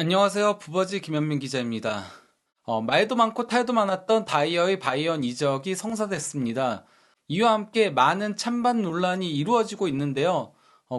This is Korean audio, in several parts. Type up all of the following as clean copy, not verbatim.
안녕하세요. 부버지 김현민 기자입니다. 말도 많고 탈도 많았던 다이어의 바이언 이적이 성사됐습니다. 이와 함께 많은 찬반 논란이 이루어지고 있는데요.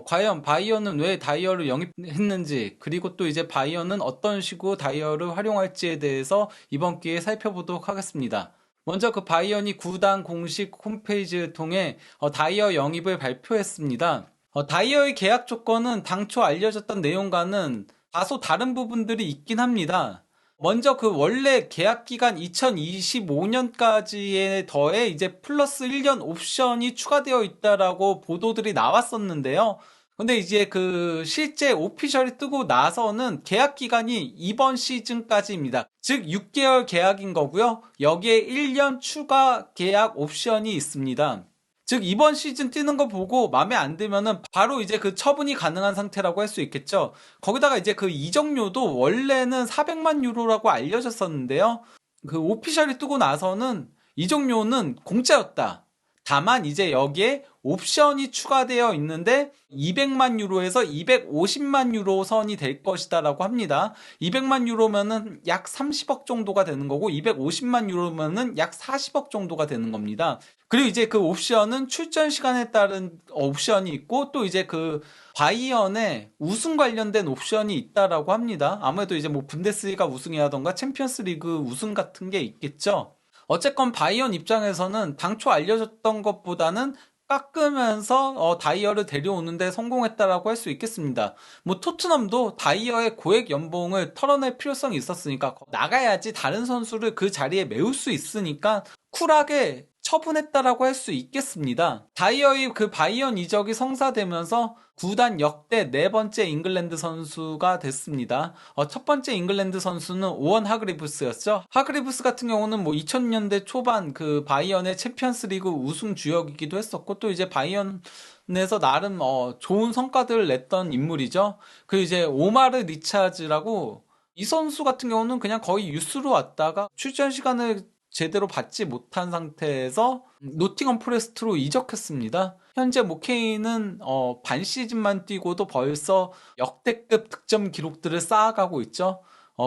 과연 바이언은 왜 다이어를 영입했는지, 그리고 또 이제 바이언은 어떤 식으로 다이어를 활용할지에 대해서 이번 기회에 살펴보도록 하겠습니다. 먼저 그 바이언이 구단 공식 홈페이지를 통해 다이어 영입을 발표했습니다. 다이어의 계약 조건은 당초 알려졌던 내용과는 다소 다른 부분들이 있긴 합니다. 먼저 그 원래 계약 기간 2025년까지에 더해 이제 플러스 1년 옵션이 추가되어 있다라고 보도들이 나왔었는데요. 근데 이제 그 실제 오피셜이 뜨고 나서는 계약 기간이 이번 시즌까지입니다. 즉 6개월 계약인 거고요. 여기에 1년 추가 계약 옵션이 있습니다. 즉 이번 시즌 뛰는 거 보고 마음에 안 들면은 바로 이제 그 처분이 가능한 상태라고 할 수 있겠죠. 거기다가 이제 그 이적료도 원래는 400만 유로라고 알려졌었는데요. 그 오피셜이 뜨고 나서는 이적료는 공짜였다. 다만 이제 여기에 옵션이 추가되어 있는데 200만 유로에서 250만 유로 선이 될 것이다라고 합니다. 200만 유로면은 약 30억 정도가 되는 거고 250만 유로면은 약 40억 정도가 되는 겁니다. 그리고 이제 그 옵션은 출전 시간에 따른 옵션이 있고 또 이제 그 바이언의 우승 관련된 옵션이 있다라고 합니다. 아무래도 이제 뭐 분데스리가 우승이라던가 챔피언스 리그 우승 같은 게 있겠죠. 어쨌건 바이언 입장에서는 당초 알려졌던 것보다는 깎으면서 다이어를 데려오는데 성공했다라고 할 수 있겠습니다. 뭐 토트넘도 다이어의 고액 연봉을 털어낼 필요성이 있었으니까 나가야지 다른 선수를 그 자리에 메울 수 있으니까 쿨하게 처분했다라고 할 수 있겠습니다. 다이어의 그 바이언 이적이 성사되면서 구단 역대 네 번째 잉글랜드 선수가 됐습니다. 첫 번째 잉글랜드 선수는 오원 하그리브스였죠. 하그리브스 같은 경우는 뭐 2000년대 초반 그 바이언의 챔피언스 리그 우승 주역이기도 했었고 또 이제 바이언에서 나름 좋은 성과들을 냈던 인물이죠. 그리고 이제 오마르 리차즈라고 이 선수 같은 경우는 그냥 거의 유스로 왔다가 출전 시간을 제대로 받지 못한 상태에서 노팅엄 포레스트로 이적했습니다. 현재 모케인은 반 시즌만 뛰고도 벌써 역대급 득점 기록들을 쌓아가고 있죠.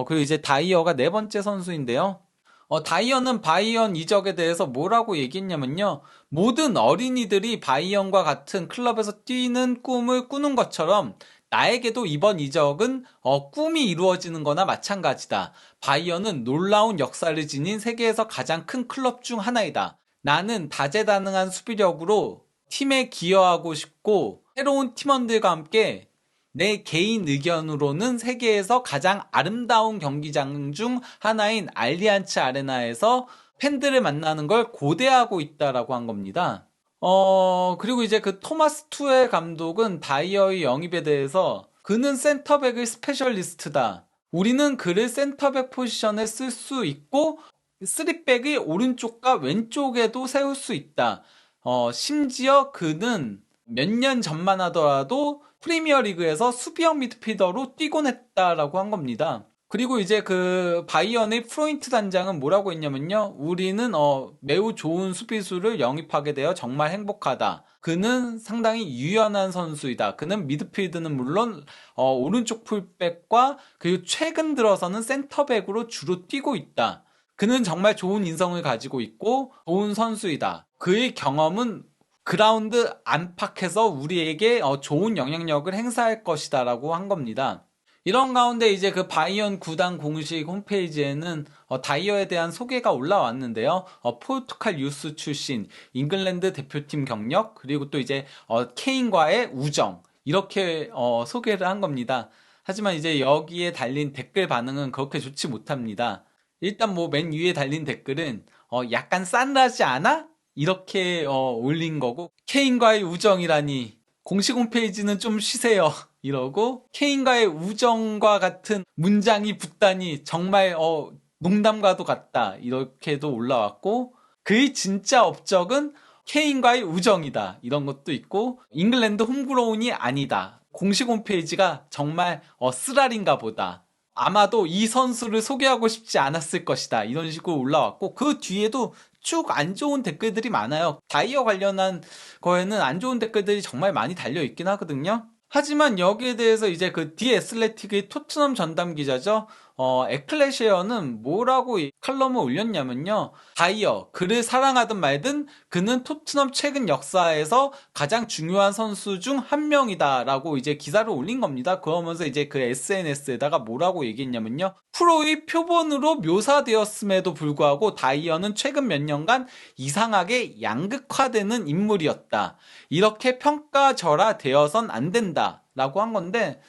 그리고 이제 다이어가 네 번째 선수인데요. 다이어는 바이언 이적에 대해서 뭐라고 얘기했냐면요. 모든 어린이들이 바이언과 같은 클럽에서 뛰는 꿈을 꾸는 것처럼 나에게도 이번 이적은 꿈이 이루어지는 거나 마찬가지다. 바이언은 놀라운 역사를 지닌 세계에서 가장 큰 클럽 중 하나이다. 나는 다재다능한 수비력으로 팀에 기여하고 싶고 새로운 팀원들과 함께 내 개인 의견으로는 세계에서 가장 아름다운 경기장 중 하나인 알리안츠 아레나에서 팬들을 만나는 걸 고대하고 있다라고 한 겁니다. 그리고 이제 그 토마스 투엘 감독은 다이어의 영입에 대해서 그는 센터백의 스페셜리스트다. 우리는 그를 센터백 포지션에 쓸 수 있고 3백의 오른쪽과 왼쪽에도 세울 수 있다. 심지어 그는 몇 년 전만 하더라도 프리미어 리그에서 수비형 미드필더로 뛰곤 했다라고 한 겁니다. 그리고 이제 그 바이언의 프로인트 단장은 뭐라고 했냐면요. 우리는 매우 좋은 수비수를 영입하게 되어 정말 행복하다. 그는 상당히 유연한 선수이다. 그는 미드필드는 물론 오른쪽 풀백과 그리고 최근 들어서는 센터백으로 주로 뛰고 있다. 그는 정말 좋은 인성을 가지고 있고 좋은 선수이다. 그의 경험은 그라운드 안팎에서 우리에게 좋은 영향력을 행사할 것이다라고 한 겁니다. 이런 가운데 이제 그 바이언 구단 공식 홈페이지에는 다이어에 대한 소개가 올라왔는데요. 포르투갈 유스 출신, 잉글랜드 대표팀 경력, 그리고 또 이제 케인과의 우정 이렇게 소개를 한 겁니다. 하지만 이제 여기에 달린 댓글 반응은 그렇게 좋지 못합니다. 일단 뭐 맨 위에 달린 댓글은 약간 싼라지 않아? 이렇게 올린 거고 케인과의 우정이라니 공식 홈페이지는 좀 쉬세요. 이러고 케인과의 우정과 같은 문장이 붙다니 정말 농담과도 같다. 이렇게도 올라왔고 그의 진짜 업적은 케인과의 우정이다. 이런 것도 있고 잉글랜드 홈그로운이 아니다. 공식 홈페이지가 정말 쓰라린가 보다. 아마도 이 선수를 소개하고 싶지 않았을 것이다. 이런 식으로 올라왔고 그 뒤에도 쭉 안 좋은 댓글들이 많아요. 다이어 관련한 거에는 안 좋은 댓글들이 정말 많이 달려 있긴 하거든요. 하지만 여기에 대해서 이제 그 디 애슬레틱의 토트넘 전담 기자죠. 에클레시어는 뭐라고 이 칼럼을 올렸냐면요. 다이어, 그를 사랑하든 말든 그는 토트넘 최근 역사에서 가장 중요한 선수 중 한 명이다라고 이제 기사를 올린 겁니다. 그러면서 이제 그 SNS에다가 뭐라고 얘기했냐면요. 프로의 표본으로 묘사되었음에도 불구하고 다이어는 최근 몇 년간 이상하게 양극화되는 인물이었다. 이렇게 평가절하되어선 안 된다라고 한 건데,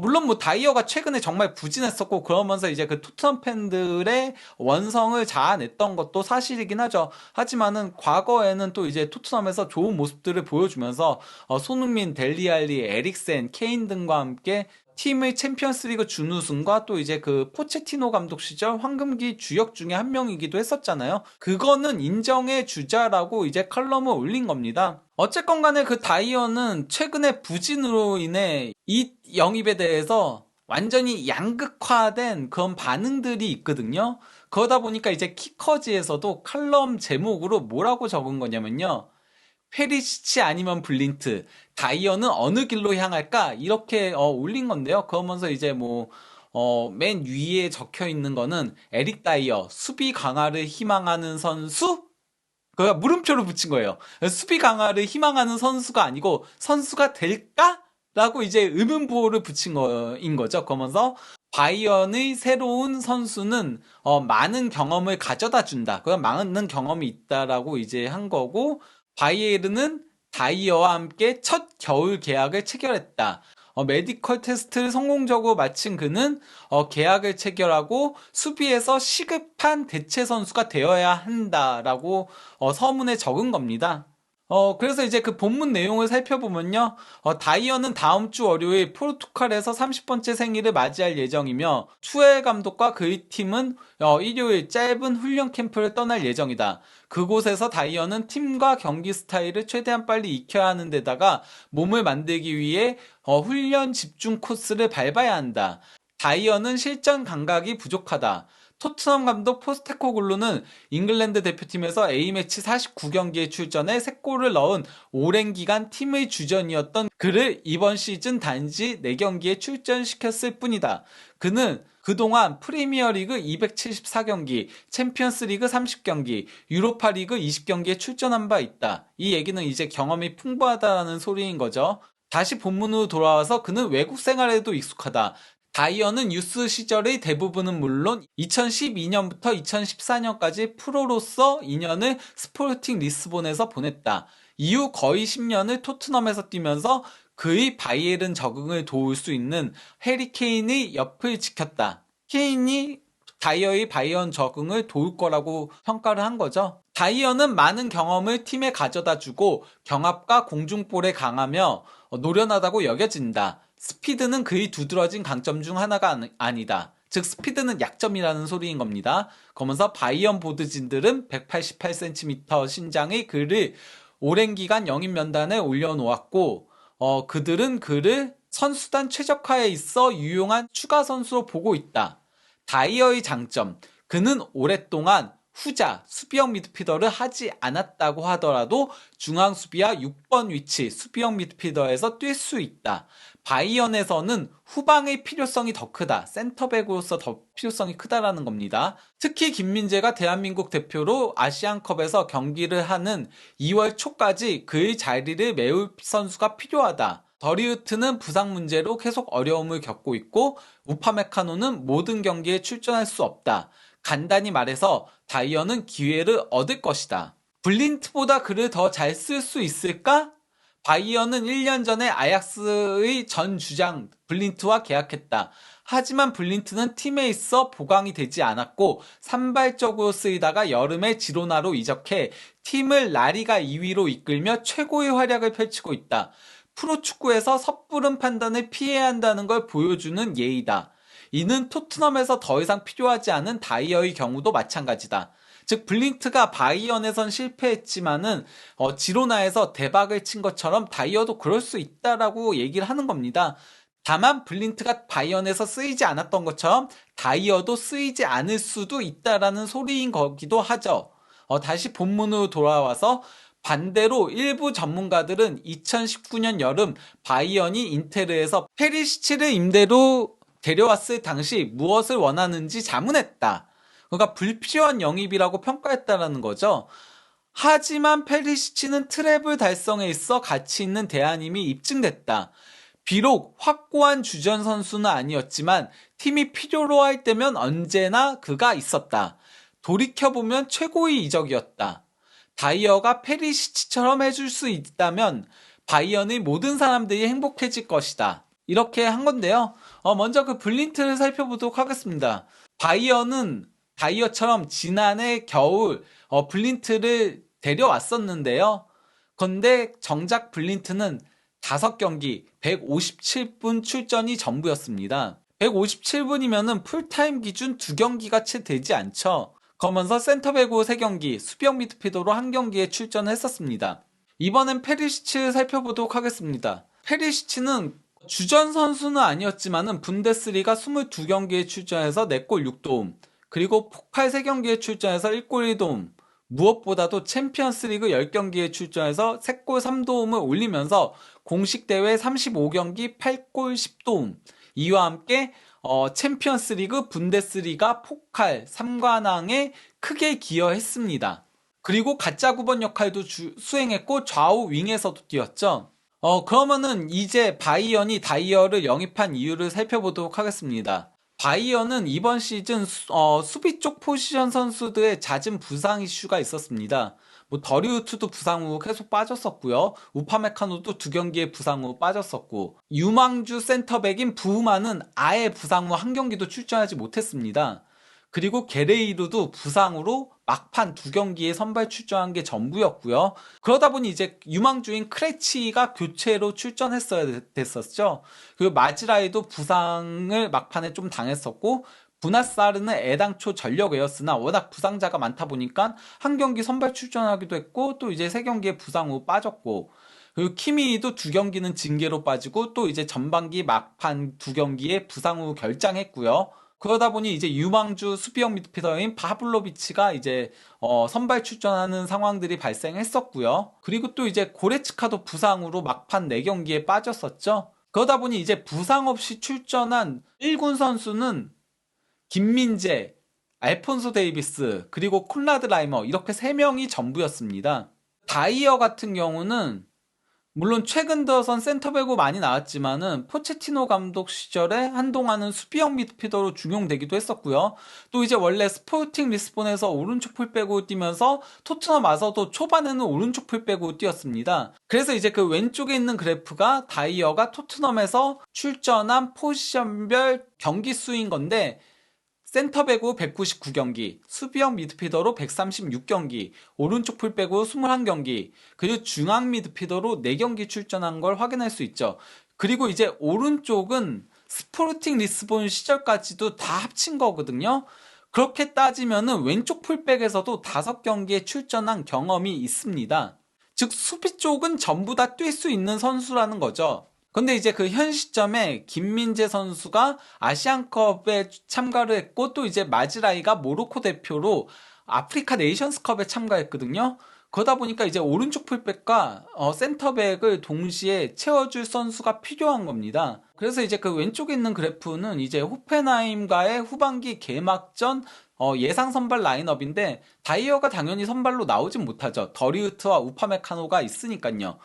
물론 뭐 다이어가 최근에 정말 부진했었고 그러면서 이제 그 토트넘 팬들의 원성을 자아냈던 것도 사실이긴 하죠. 하지만은 과거에는 또 이제 토트넘에서 좋은 모습들을 보여주면서 손흥민, 델리알리, 에릭센, 케인 등과 함께 팀의 챔피언스리그 준우승과 또 이제 그 포체티노 감독 시절 황금기 주역 중에 한 명이기도 했었잖아요. 그거는 인정해 주자라고 이제 칼럼을 올린 겁니다. 어쨌건 간에 그 다이어는 최근에 부진으로 인해 이 영입에 대해서 완전히 양극화된 그런 반응들이 있거든요. 그러다 보니까 이제 키커지에서도 칼럼 제목으로 뭐라고 적은 거냐면요. 페리시치 아니면 블린트, 다이어는 어느 길로 향할까? 이렇게 올린 건데요. 그러면서 이제 뭐 맨 위에 적혀 있는 거는 에릭 다이어, 수비 강화를 희망하는 선수? 그가 물음표를 붙인 거예요. 수비 강화를 희망하는 선수가 아니고 선수가 될까? 라고 이제 의문부호를 붙인 거인 거죠. 그러면서 바이언의 새로운 선수는 많은 경험을 가져다 준다. 그 많은 경험이 있다라고 이제 한 거고 바이에른은 다이어와 함께 첫 겨울 계약을 체결했다. 메디컬 테스트를 성공적으로 마친 그는 계약을 체결하고 수비에서 시급한 대체 선수가 되어야 한다라고 서문에 적은 겁니다. 그래서 이제 그 본문 내용을 살펴보면요. 다이어는 다음 주 월요일 포르투갈에서 30번째 생일을 맞이할 예정이며 투엘 감독과 그의 팀은 일요일 짧은 훈련 캠프를 떠날 예정이다. 그곳에서 다이어는 팀과 경기 스타일을 최대한 빨리 익혀야 하는 데다가 몸을 만들기 위해 훈련 집중 코스를 밟아야 한다. 다이어는 실전 감각이 부족하다. 토트넘 감독 포스테코글루는 잉글랜드 대표팀에서 A매치 49경기에 출전해 3골을 넣은 오랜 기간 팀의 주전이었던 그를 이번 시즌 단지 4경기에 출전시켰을 뿐이다. 그는 그동안 프리미어리그 274경기, 챔피언스리그 30경기, 유로파리그 20경기에 출전한 바 있다. 이 얘기는 이제 경험이 풍부하다는 소리인 거죠. 다시 본문으로 돌아와서 그는 외국 생활에도 익숙하다. 다이어는 유스 시절의 대부분은 물론 2012년부터 2014년까지 프로로서 2년을 스포르팅 리스본에서 보냈다. 이후 거의 10년을 토트넘에서 뛰면서 그의 바이에른 적응을 도울 수 있는 해리 케인의 옆을 지켰다. 케인이 다이어의 바이에른 적응을 도울 거라고 평가를 한 거죠. 다이어는 많은 경험을 팀에 가져다 주고 경합과 공중볼에 강하며 노련하다고 여겨진다. 스피드는 그의 두드러진 강점 중 하나가 아니다. 즉 스피드는 약점이라는 소리인 겁니다. 그러면서 바이언 보드진들은 188cm 신장의 그를 오랜 기간 영입 명단에 올려놓았고 그들은 그를 선수단 최적화에 있어 유용한 추가 선수로 보고 있다. 다이어의 장점, 그는 오랫동안 후자, 수비형 미드필더를 하지 않았다고 하더라도 중앙 수비와 6번 위치 수비형 미드필더에서 뛸 수 있다. 바이언에서는 후방의 필요성이 더 크다. 센터백으로서 더 필요성이 크다라는 겁니다. 특히 김민재가 대한민국 대표로 아시안컵에서 경기를 하는 2월 초까지 그의 자리를 메울 선수가 필요하다. 더리우트는 부상 문제로 계속 어려움을 겪고 있고 우파메카노는 모든 경기에 출전할 수 없다. 간단히 말해서 다이어는 기회를 얻을 것이다. 블린트보다 그를 더 잘 쓸 수 있을까? 바이어는 1년 전에 아약스의 전 주장 블린트와 계약했다. 하지만 블린트는 팀에 있어 보강이 되지 않았고 산발적으로 쓰이다가 여름에 지로나로 이적해 팀을 라리가 2위로 이끌며 최고의 활약을 펼치고 있다. 프로축구에서 섣부른 판단을 피해야 한다는 걸 보여주는 예이다. 이는 토트넘에서 더 이상 필요하지 않은 다이어의 경우도 마찬가지다. 즉 블린트가 바이언에선 실패했지만은 지로나에서 대박을 친 것처럼 다이어도 그럴 수 있다라고 얘기를 하는 겁니다. 다만 블린트가 바이언에서 쓰이지 않았던 것처럼 다이어도 쓰이지 않을 수도 있다라는 소리인 거기도 하죠. 다시 본문으로 돌아와서 반대로 일부 전문가들은 2019년 여름 바이언이 인테르에서 페리시치를 임대로 데려왔을 당시 무엇을 원하는지 자문했다. 그러니까 불필요한 영입이라고 평가했다라는 거죠. 하지만 페리시치는 트래블 달성에 있어 가치 있는 대안임이 입증됐다. 비록 확고한 주전 선수는 아니었지만 팀이 필요로 할 때면 언제나 그가 있었다. 돌이켜보면 최고의 이적이었다. 다이어가 페리시치처럼 해줄 수 있다면 바이언의 모든 사람들이 행복해질 것이다. 이렇게 한 건데요. 먼저 그 블린트를 살펴보도록 하겠습니다. 바이언은 다이어처럼 지난해 겨울 블린트를 데려왔었는데요. 그런데 정작 블린트는 5경기 157분 출전이 전부였습니다. 157분이면 풀타임 기준 2경기가 채 되지 않죠. 그러면서 센터백으로 3경기, 수비형 미드필더로 1경기에 출전했었습니다. 이번엔 페리시치를 살펴보도록 하겠습니다. 페리시치는 주전 선수는 아니었지만 분데스리가 22경기에 출전해서 4골 6도움, 그리고 포칼 3경기에 출전해서 1골 1도움, 무엇보다도 챔피언스리그 10경기에 출전해서 3골 3도움을 올리면서 공식 대회 35경기 8골 10도움, 이와 함께 챔피언스리그, 분데스리가, 포칼 3관왕에 크게 기여했습니다. 그리고 가짜 9번 역할도 수행했고 좌우 윙에서도 뛰었죠. 그러면은 이제 바이언이 다이어를 영입한 이유를 살펴보도록 하겠습니다. 바이언은 이번 시즌 수비 쪽 포지션 선수들의 잦은 부상 이슈가 있었습니다. 뭐 더리우트도 부상 후 계속 빠졌었고요. 우파메카노도 2경기에 부상 후 빠졌었고, 유망주 센터백인 부우만은 아예 부상 후 1경기도 출전하지 못했습니다. 그리고 게레이루도 부상으로 막판 2경기에 선발 출전한 게 전부였고요. 그러다 보니 이제 유망주인 크레치가 교체로 출전했어야 됐었죠. 그리고 마즈라이도 부상을 막판에 좀 당했었고, 부나사르는 애당초 전력외였으나 워낙 부상자가 많다 보니까 1경기 선발 출전하기도 했고, 또 이제 3경기에 부상 후 빠졌고, 그리고 키미도 2경기는 징계로 빠지고, 또 이제 전반기 막판 2경기에 부상 후 결장했고요. 그러다 보니 이제 유망주 수비형 미드필더인 파블로비치가 이제 선발 출전하는 상황들이 발생했었고요. 그리고 또 이제 고레츠카도 부상으로 막판 4경기에 빠졌었죠. 그러다 보니 이제 부상 없이 출전한 1군 선수는 김민재, 알폰소 데이비스, 그리고 콘라드 라이머, 이렇게 3명이 전부였습니다. 다이어 같은 경우는 물론 최근 들어선 센터백으로 많이 나왔지만은 포체티노 감독 시절에 한동안은 수비형 미드필더로 중용되기도 했었고요. 또 이제 원래 스포팅 리스본에서 오른쪽 풀백으로 뛰면서 토트넘 와서도 초반에는 오른쪽 풀백으로 뛰었습니다. 그래서 이제 그 왼쪽에 있는 그래프가 다이어가 토트넘에서 출전한 포지션별 경기 수인 건데, 센터백으로 199경기, 수비형 미드필더로 136경기, 오른쪽 풀백으로 21경기, 그리고 중앙 미드필더로 4경기 출전한 걸 확인할 수 있죠. 그리고 이제 오른쪽은 스포팅 리스본 시절까지도 다 합친 거거든요. 그렇게 따지면은 왼쪽 풀백에서도 5경기에 출전한 경험이 있습니다. 즉 수비 쪽은 전부 다 뛸 수 있는 선수라는 거죠. 근데 이제 그 현 시점에 김민재 선수가 아시안컵에 참가를 했고, 또 이제 마즈라이가 모로코 대표로 아프리카 네이션스컵에 참가했거든요. 그러다 보니까 이제 오른쪽 풀백과 센터백을 동시에 채워줄 선수가 필요한 겁니다. 그래서 이제 그 왼쪽에 있는 그래프는 이제 호펜하임과의 후반기 개막전 예상 선발 라인업인데, 다이어가 당연히 선발로 나오진 못하죠. 더리우트와 우파메카노가 있으니까요.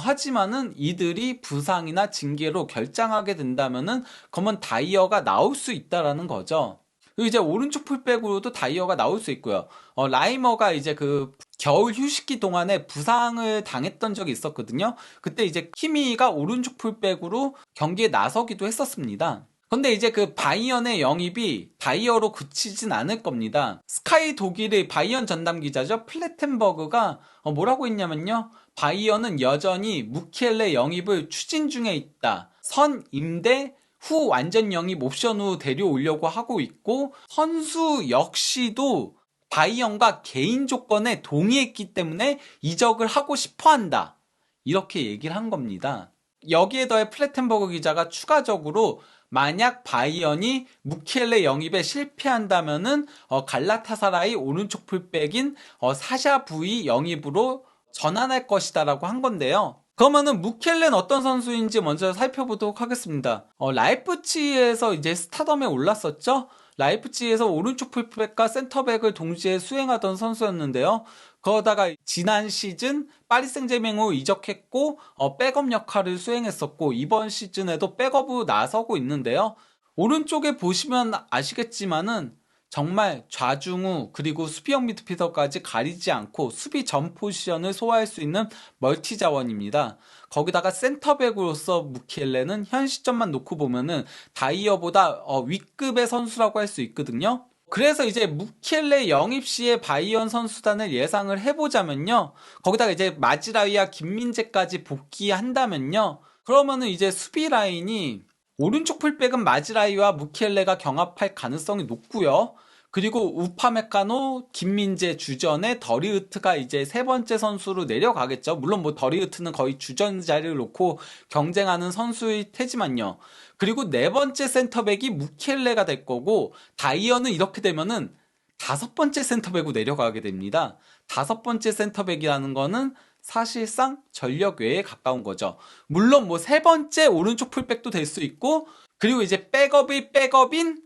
하지만은 이들이 부상이나 징계로 결장하게 된다면은 그러면 다이어가 나올 수 있다라는 거죠. 그리고 이제 오른쪽 풀백으로도 다이어가 나올 수 있고요. 라이머가 이제 그 겨울 휴식기 동안에 부상을 당했던 적이 있었거든요. 그때 이제 키미가 오른쪽 풀백으로 경기에 나서기도 했었습니다. 근데 이제 그 바이언의 영입이 다이어로 그치진 않을 겁니다. 스카이 독일의 바이언 전담 기자죠, 플레텐버그가 뭐라고 했냐면요, 바이언은 여전히 무키엘레 영입을 추진 중에 있다. 선 임대 후 완전 영입 옵션으로 데려오려고 하고 있고, 선수 역시도 바이언과 개인 조건에 동의했기 때문에 이적을 하고 싶어 한다. 이렇게 얘기를 한 겁니다. 여기에 더해 플레텐버그 기자가 추가적으로 만약 바이언이 무키엘레 영입에 실패한다면은 갈라타사라이 오른쪽 풀백인 사샤 부이 영입으로 전환할 것이다라고 한 건데요. 그러면은 무켈레는 어떤 선수인지 먼저 살펴보도록 하겠습니다. 라이프치히에서 이제 스타덤에 올랐었죠. 라이프치히에서 오른쪽 풀백과 센터백을 동시에 수행하던 선수였는데요. 그러다가 지난 시즌 파리 생제맹으로 이적했고 백업 역할을 수행했었고 이번 시즌에도 백업으로 나서고 있는데요. 오른쪽에 보시면 아시겠지만은 정말 좌중우 그리고 수비형 미드필더까지 가리지 않고 수비 전 포지션을 소화할 수 있는 멀티 자원입니다. 거기다가 센터백으로서 무키엘레는 현 시점만 놓고 보면은 다이어보다 윗급의 선수라고 할 수 있거든요. 그래서 이제 무키엘레 영입 시에 바이언 선수단을 예상을 해보자면요. 거기다가 이제 마지라위와 김민재까지 복귀한다면요. 그러면은 이제 수비 라인이 오른쪽 풀백은 마지라이와 무키엘레가 경합할 가능성이 높고요. 그리고 우파메카노, 김민재 주전에 더리우트가 이제 세 번째 선수로 내려가겠죠. 물론 뭐 더리우트는 거의 주전 자리를 놓고 경쟁하는 선수일 테지만요. 그리고 네 번째 센터백이 무키엘레가 될 거고 다이어는 이렇게 되면은 다섯 번째 센터백으로 내려가게 됩니다. 다섯 번째 센터백이라는 거는 사실상 전력 외에 가까운 거죠. 물론 뭐 세 번째 오른쪽 풀백도 될 수 있고 그리고 이제 백업이 백업인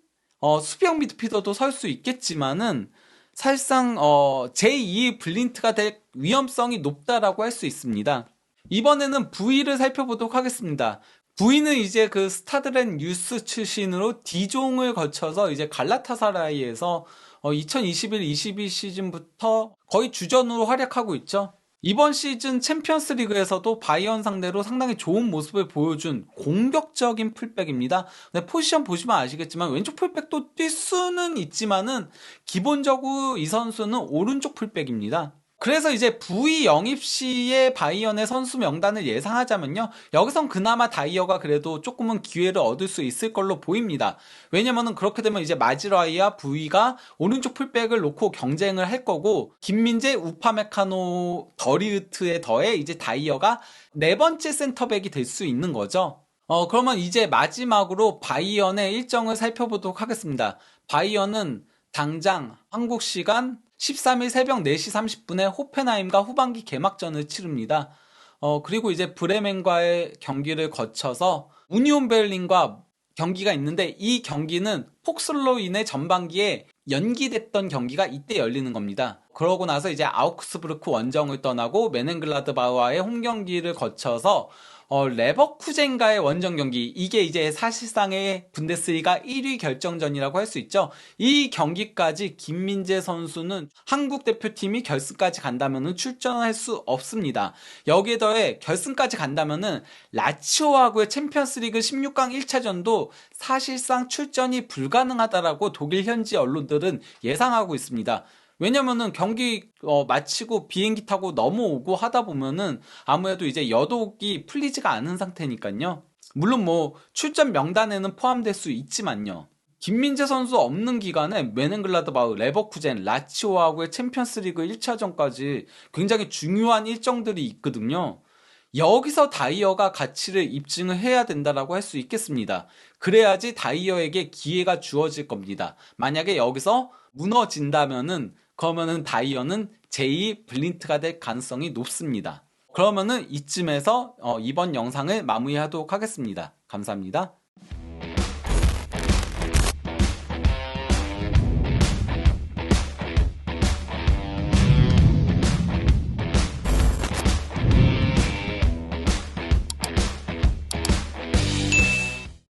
수비형 미드필더도 설 수 있겠지만은 사실상 제2 블린트가 될 위험성이 높다라고 할 수 있습니다. 이번에는 V를 살펴보도록 하겠습니다. V는 이제 그 스타드렌 유스 출신으로 D종을 거쳐서 이제 갈라타사라이에서 2021-22 시즌부터 거의 주전으로 활약하고 있죠. 이번 시즌 챔피언스 리그에서도 바이언 상대로 상당히 좋은 모습을 보여준 공격적인 풀백입니다. 근데 포지션 보시면 아시겠지만 왼쪽 풀백도 뛸 수는 있지만은 기본적으로 이 선수는 오른쪽 풀백입니다. 그래서 이제 V 영입 시에 바이언의 선수 명단을 예상하자면요. 여기선 그나마 다이어가 그래도 조금은 기회를 얻을 수 있을 걸로 보입니다. 왜냐면은 그렇게 되면 이제 마지라이와 V가 오른쪽 풀백을 놓고 경쟁을 할 거고 김민재, 우파메카노, 더리우트에 더해 이제 다이어가 네 번째 센터백이 될 수 있는 거죠. 그러면 이제 마지막으로 바이언의 일정을 살펴보도록 하겠습니다. 바이언은 당장 한국 시간 13일 새벽 4시 30분에 호펜하임과 후반기 개막전을 치릅니다. 그리고 이제 브레멘과의 경기를 거쳐서 우니온 베를린과 경기가 있는데 이 경기는 폭설로 인해 전반기에 연기됐던 경기가 이때 열리는 겁니다. 그러고 나서 이제 아우크스부르크 원정을 떠나고 메넨글라드바흐와의 홈경기를 거쳐서 레버쿠젠과의 원정 경기, 이게 이제 사실상의 분데스리가 1위 결정전이라고 할 수 있죠. 이 경기까지 김민재 선수는 한국 대표팀이 결승까지 간다면 출전할 수 없습니다. 여기에 더해 결승까지 간다면 라치오하고의 챔피언스리그 16강 1차전도 사실상 출전이 불가능하다라고 독일 현지 언론들은 예상하고 있습니다. 왜냐면은 경기 마치고 비행기 타고 넘어오고 하다 보면은 아무래도 이제 여독이 풀리지가 않은 상태니까요. 물론 뭐 출전 명단에는 포함될 수 있지만요. 김민재 선수 없는 기간에 메넨글라드바흐, 레버쿠젠, 라치오하고의 챔피언스리그 1차전까지 굉장히 중요한 일정들이 있거든요. 여기서 다이어가 가치를 입증을 해야 된다라고 할 수 있겠습니다. 그래야지 다이어에게 기회가 주어질 겁니다. 만약에 여기서 무너진다면은 그러면은 다이어는 제2 블린트가 될 가능성이 높습니다. 그러면은 이쯤에서 이번 영상을 마무리하도록 하겠습니다. 감사합니다.